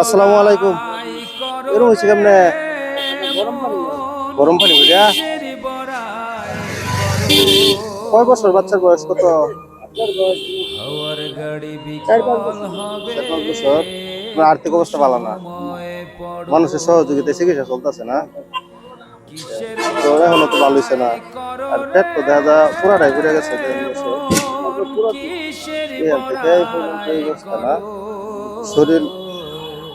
আসসালামু আলাইকুম। এরকম হয়েছে কেমনে? গরম পানি বুঝা? কয় বছর বাচ্চার বয়স কত? 4-5 বছর। আপনার আর্থিক অবস্থা ভালো না, মানুষের সহযোগিতায় চিকিৎসা চলতেছে না, তো এখনো তো ভালো হয়েছে না। আর পেট তো দেখা যায় পুরাটাই ঘুরে গেছে এখান থেকে এই পর্যন্ত এই অবস্থা না, শরীর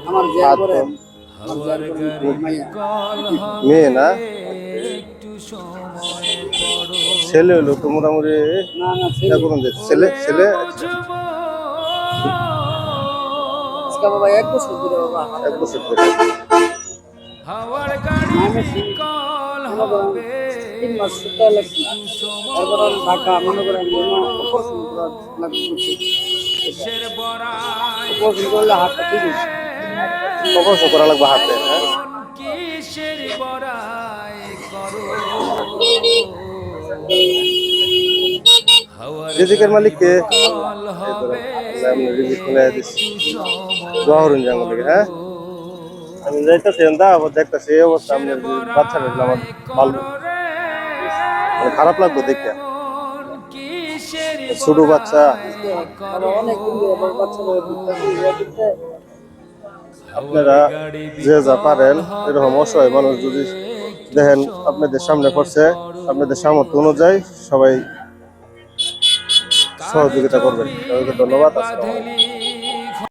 হাত মেয়ে না, ছেলে হলো তো মোটামুটি ছেলে ছেলে এক বছর ধরে অপারেশন করা লাগবে হাতে। হ্যাঁ, রিজিকের মালিক কে? জহরুন জাঙ্গল থেকে। হ্যাঁ, আমি যাইতেছি দেখতেছি এই অবস্থা, আপনার বাচ্চা আমার ভালো মানে খারাপ লাগবে দেখে। ছোট বাচ্চা, আপনারা যে যা পারেন এরকম অসহায় মানুষ যদি দেখেন আপনাদের সামনে পড়ছে, আপনাদের সামর্থ্য অনুযায়ী সবাই সহযোগিতা করবেন। সবাইকে ধন্যবাদ। আসসালামু আলাইকুম।